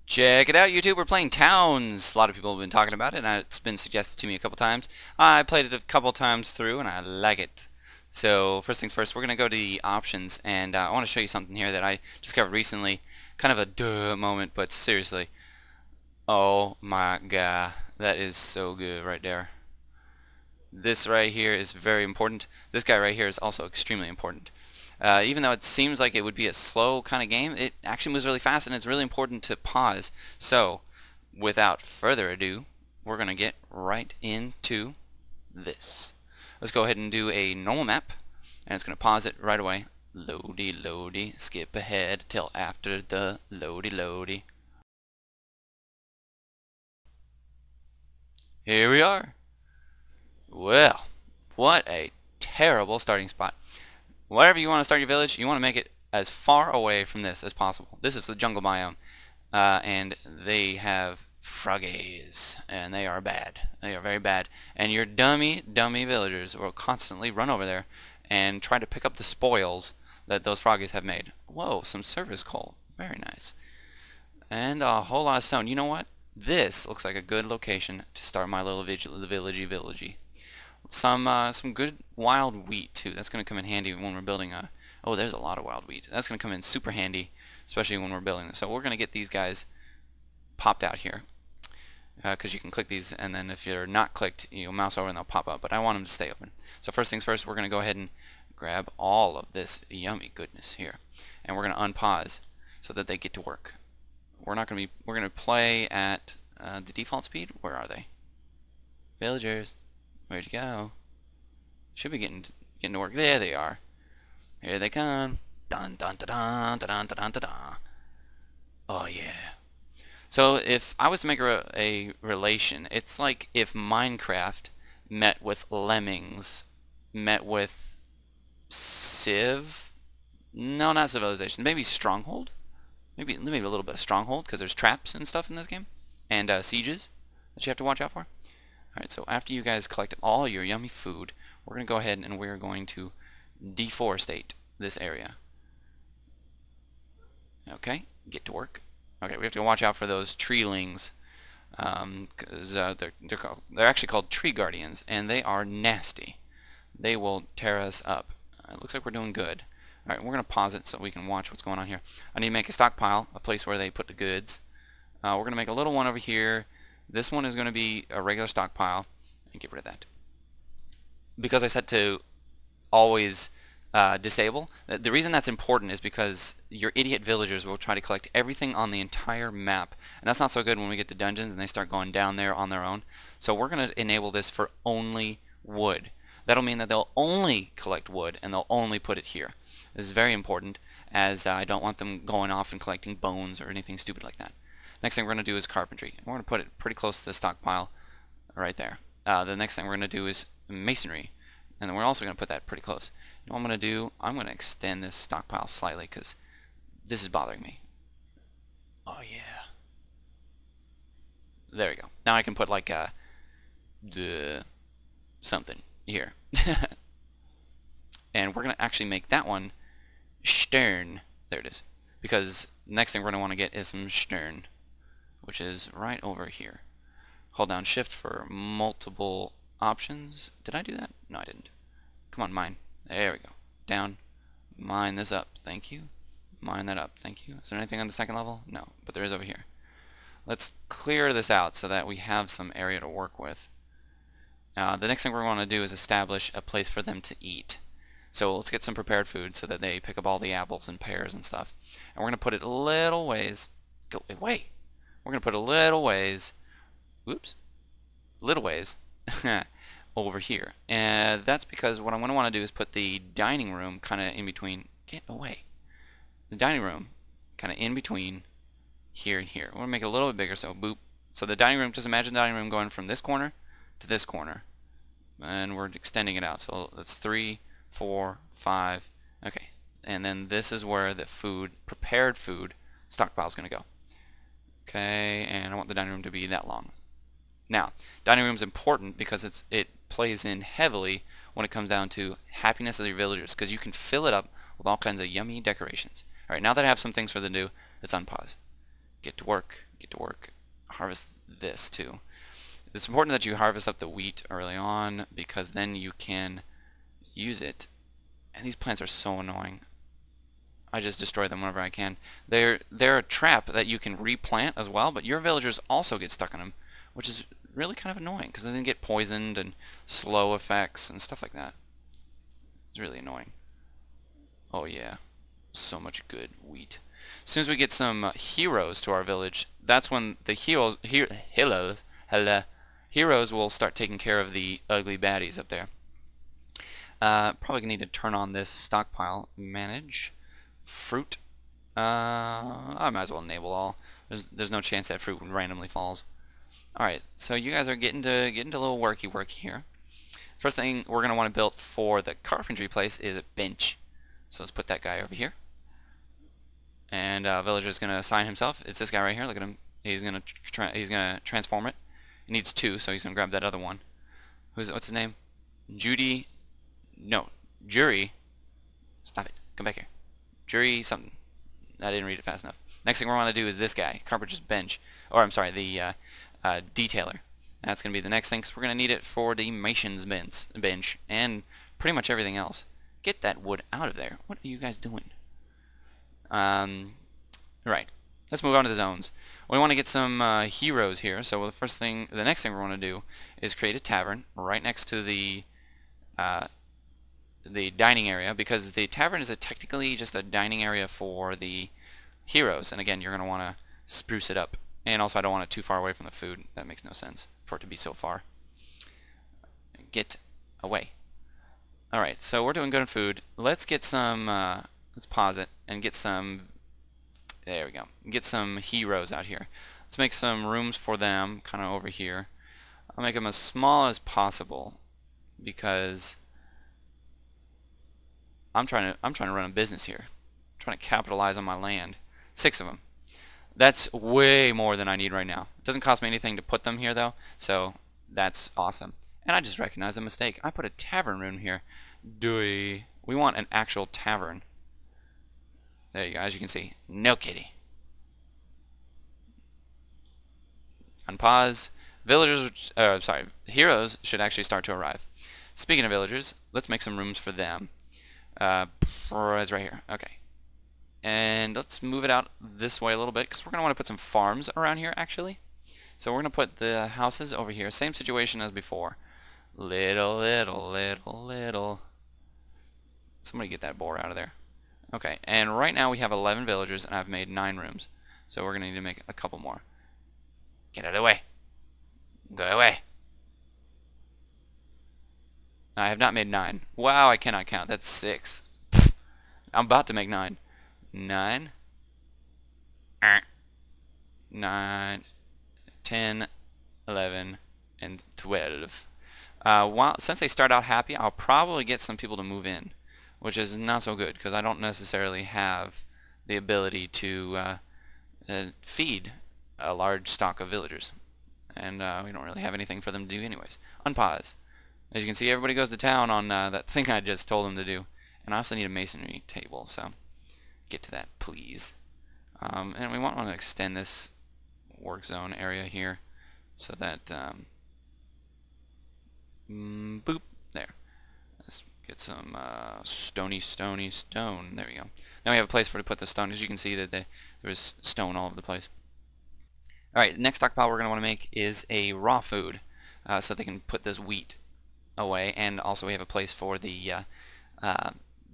Check it out, YouTube. We're playing Towns. A lot of people have been talking about it, and it's been suggested to me a couple times. I played it a couple times through, and I like it. So, first things first, we're going to go to the options, and I want to show you something here that I discovered recently. Kind of a duh moment, but seriously. Oh my god. That is so good right there. This right here is very important. This guy right here is also extremely important. Even though it seems like it would be a slow kind of game, it actually moves really fast, and it's really important to pause. So, without further ado, we're going to get right into this. Let's go ahead and do a normal map, and it's going to pause it right away. Loady, loady, skip ahead till after the loady, loady. Here we are. Well, what a terrible starting spot. Whatever you want to start your village, you want to make it as far away from this as possible. This is the jungle biome, and they have froggies, and they are bad. They are very bad. And your dummy villagers will constantly run over there and try to pick up the spoils that those froggies have made. Whoa, some service coal. Very nice. And a whole lot of stone. You know what? This looks like a good location to start my little villagey. Some good wild wheat too. That's going to come in handy when we're building a. Oh, there's a lot of wild wheat. That's going to come in super handy, especially when we're building this. So we're going to get these guys popped out here, because you can click these, and then if you're not clicked, you mouse over and they'll pop up. But I want them to stay open. So first things first, we're going to go ahead and grab all of this yummy goodness here, and we're going to unpause so that they get to work. We're going to play at the default speed. Where are they? Villagers. Where'd you go? Should be getting to work. There they are. Here they come. Dun dun dun dun dun dun dun dun. Oh yeah. So if I was to make a relation, it's like if Minecraft met with Lemmings, met with Civ. No, not Civilization. Maybe Stronghold. Maybe a little bit of Stronghold, because there's traps and stuff in this game, and sieges that you have to watch out for. Alright, so after you guys collect all your yummy food, we're going to go ahead and we're going to deforestate this area. Okay, get to work. Okay, we have to watch out for those treelings, because they're actually called tree guardians, and they are nasty. They will tear us up. It looks like we're doing good. Alright, we're going to pause it so we can watch what's going on here. I need to make a stockpile, a place where they put the goods. We're going to make a little one over here. This one is going to be a regular stockpile, and get rid of that. Because I set to always disable, the reason that's important is because your idiot villagers will try to collect everything on the entire map, and that's not so good when we get to dungeons and they start going down there on their own. So we're going to enable this for only wood. That'll mean that they'll only collect wood, and they'll only put it here. This is very important, as I don't want them going off and collecting bones or anything stupid like that. Next thing we're going to do is carpentry. We're going to put it pretty close to the stockpile right there. The next thing we're going to do is masonry, and then we're also going to put that pretty close. You know what I'm going to do? I'm going to extend this stockpile slightly, because this is bothering me. Oh yeah. There we go. Now I can put like the something here. And we're going to actually make that one stern. There it is. Because next thing we're going to want to get is some stern, which is right over here. Hold down shift for multiple options. Did I do that? No, I didn't. Come on, mine. There we go. Down. Mine this up. Thank you. Mine that up. Thank you. Is there anything on the second level? No, but there is over here. Let's clear this out so that we have some area to work with. The next thing we're going to do is establish a place for them to eat. So let's get some prepared food so that they pick up all the apples and pears and stuff. And we're going to put it a little ways. Go away. We're going to put a little ways. Whoops. Little ways. Over here. And that's because what I'm going to want to do is put the dining room kind of in between. Get away. The dining room kind of in between here and here. We're going to make it a little bit bigger, so boop. So the dining room, just imagine the dining room going from this corner to this corner. And we're extending it out. So that's 3, 4, 5. Okay. And then this is where the food, prepared food, stockpile is going to go. Okay, and I want the dining room to be that long. Now, dining room is important because it plays in heavily when it comes down to happiness of your villagers, because you can fill it up with all kinds of yummy decorations. Alright, now that I have some things for them to do, let's unpause. Get to work. get to work. Harvest this too. It's important that you harvest up the wheat early on because then you can use it. And these plants are so annoying. I just destroy them whenever I can. They're a trap that you can replant as well, but your villagers also get stuck in them, which is really kind of annoying because then they get poisoned and slow effects and stuff like that. It's really annoying. Oh yeah, so much good wheat. As soon as we get some heroes to our village, that's when the heroes will start taking care of the ugly baddies up there. Probably gonna need to turn on this stockpile. Manage fruit. I might as well enable all. There's no chance that fruit randomly falls. All right, so you guys are getting to a little worky here. First thing we're gonna want to build for the carpentry place is a bench. So let's put that guy over here. And villager's gonna assign himself. It's this guy right here. Look at him. He's gonna transform it. He needs 2, so he's gonna grab that other one. What's his name? Jury. Stop it. Come back here. Jury something. I didn't read it fast enough. Next thing we're gonna do is this guy, carpenter's bench, or I'm sorry, the detailer. That's gonna be the next thing because we're gonna need it for the mason's bench and pretty much everything else. Get that wood out of there. What are you guys doing? Right. Let's move on to the zones. We want to get some heroes here. So the next thing we want to do is create a tavern right next to the dining area, because the tavern is technically just a dining area for the heroes. And again, you're going to want to spruce it up. And also, I don't want it too far away from the food. That makes no sense for it to be so far. Get away. Alright, so we're doing good on food. Let's get some, let's pause it and get some, there we go, get some heroes out here. Let's make some rooms for them, kind of over here. I'll make them as small as possible because I'm trying to run a business here. I'm trying to capitalize on my land. 6 of them. That's way more than I need right now. It doesn't cost me anything to put them here though, so that's awesome. And I just recognized a mistake. I put a tavern room here. We want an actual tavern. There you go, as you can see. No kitty. Unpause. Heroes should actually start to arrive. Speaking of villagers, let's make some rooms for them. It's right here. Okay. And let's move it out this way a little bit because we're going to want to put some farms around here actually. So we're going to put the houses over here. Same situation as before. Little. Somebody get that boar out of there. Okay, and right now we have 11 villagers and I've made 9 rooms. So we're going to need to make a couple more. Get out of the way. Go away. I have not made 9. Wow, I cannot count. That's 6. I'm about to make 9. 9. 9. 10. 11. And 12. Since they start out happy, I'll probably get some people to move in, which is not so good because I don't necessarily have the ability to feed a large stock of villagers, and we don't really have anything for them to do anyways. Unpause. As you can see, everybody goes to town on that thing I just told them to do, and I also need a masonry table, so get to that please. And we want to extend this work zone area here so that boop, there. Let's get some stony stone. There we go. Now we have a place for to put the stone. As you can see that there's stone all over the place. Alright, next stockpile we're going to want to make is a raw food so they can put this wheat away, and also we have a place for the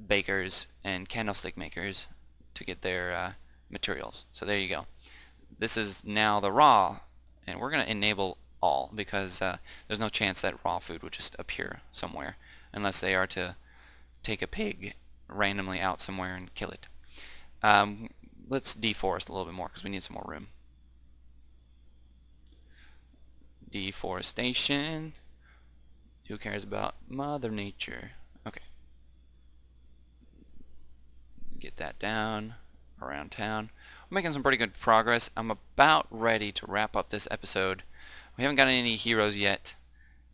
bakers and candlestick makers to get their materials. So there you go. This is now the raw, and we're going to enable all because there's no chance that raw food would just appear somewhere unless they are to take a pig randomly out somewhere and kill it. Let's deforest a little bit more because we need some more room. Deforestation. Who cares about Mother Nature? Okay. Get that down around town. We're making some pretty good progress. I'm about ready to wrap up this episode. We haven't gotten any heroes yet,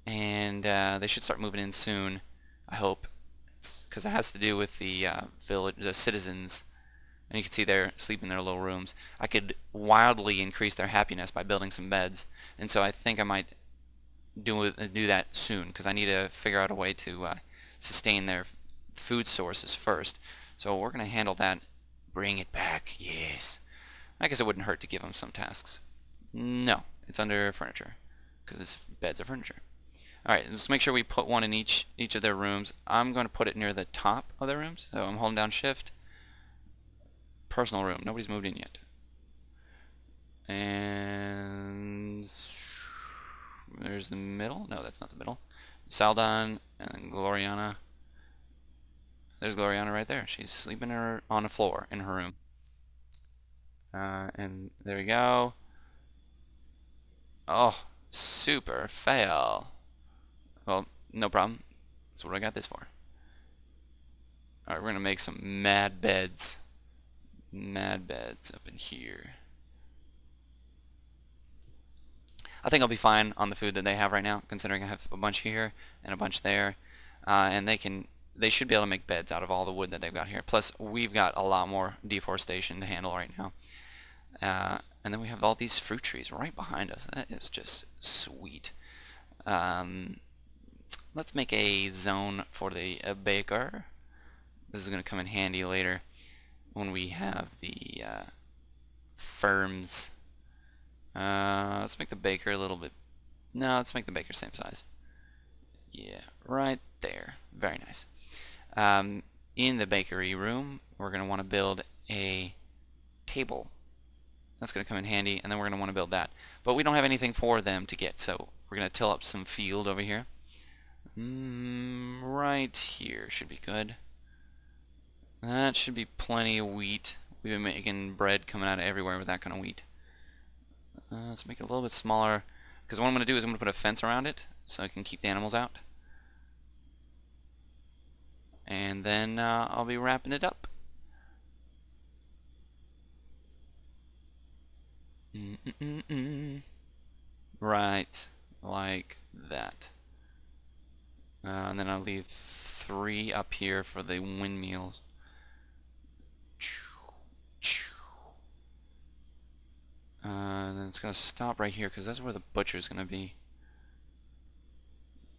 and they should start moving in soon, I hope, because it has to do with the village, the citizens And you can see they're sleeping in their little rooms. I could wildly increase their happiness by building some beds. And so I think I might do that soon, because I need to figure out a way to sustain their food sources first. So we're going to handle that. Bring it back. Yes. I guess it wouldn't hurt to give them some tasks. No, it's under furniture, because beds are furniture. Alright, let's make sure we put one in each of their rooms. I'm going to put it near the top of their rooms. So I'm holding down shift. Personal room. Nobody's moved in yet. And there's the middle. No, that's not the middle. Saldon and then Gloriana. There's Gloriana right there. She's sleeping on the floor in her room. And there we go. Oh, super fail. Well, no problem. That's what I got this for. Alright, we're going to make some mad beds. Mad beds up in here. I think I'll be fine on the food that they have right now, considering I have a bunch here and a bunch there. And they should be able to make beds out of all the wood that they've got here. Plus, we've got a lot more deforestation to handle right now. And then we have all these fruit trees right behind us. That is just sweet. Let's make a zone for the baker. This is going to come in handy later when we have the firms. Let's make the baker a little bit. No, let's make the baker same size. Yeah, right there. Very nice. In the bakery room, we're going to want to build a table. That's going to come in handy, and then we're going to want to build that. But we don't have anything for them to get, so we're going to till up some field over here. Right here should be good. That should be plenty of wheat. We've been making bread coming out of everywhere with that kind of wheat. Let's make it a little bit smaller, because what I'm going to do is I'm going to put a fence around it so I can keep the animals out. And then I'll be wrapping it up. Right, like that. And then I'll leave 3 up here for the windmills. And then it's going to stop right here because that's where the butcher's going to be.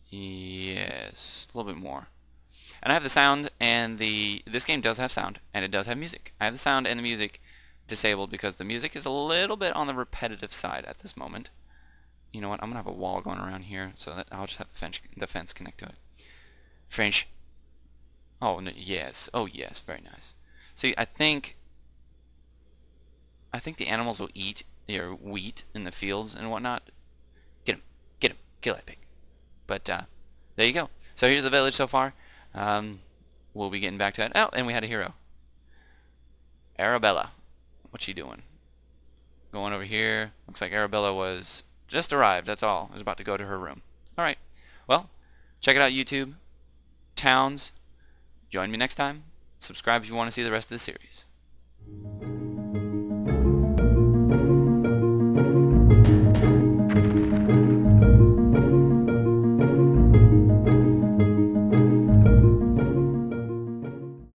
Yes, a little bit more. And I have the sound, and this game does have sound, and it does have music. I have the sound and the music disabled because the music is a little bit on the repetitive side at this moment. You know what? I'm going to have a wall going around here so that I'll just have the fence connect to it. French. Oh, no, yes. Oh, yes. Very nice. See, I think the animals will eat your wheat in the fields and whatnot. Get him. Get him. Kill that pig. But there you go. So here's the village so far. We'll be getting back to that. Oh, and we had a hero. Arabella. What's she doing? Going over here. Looks like Arabella was just arrived. That's all. I was about to go to her room. Alright. Well, check it out, YouTube. Towns. Join me next time. Subscribe if you want to see the rest of the series.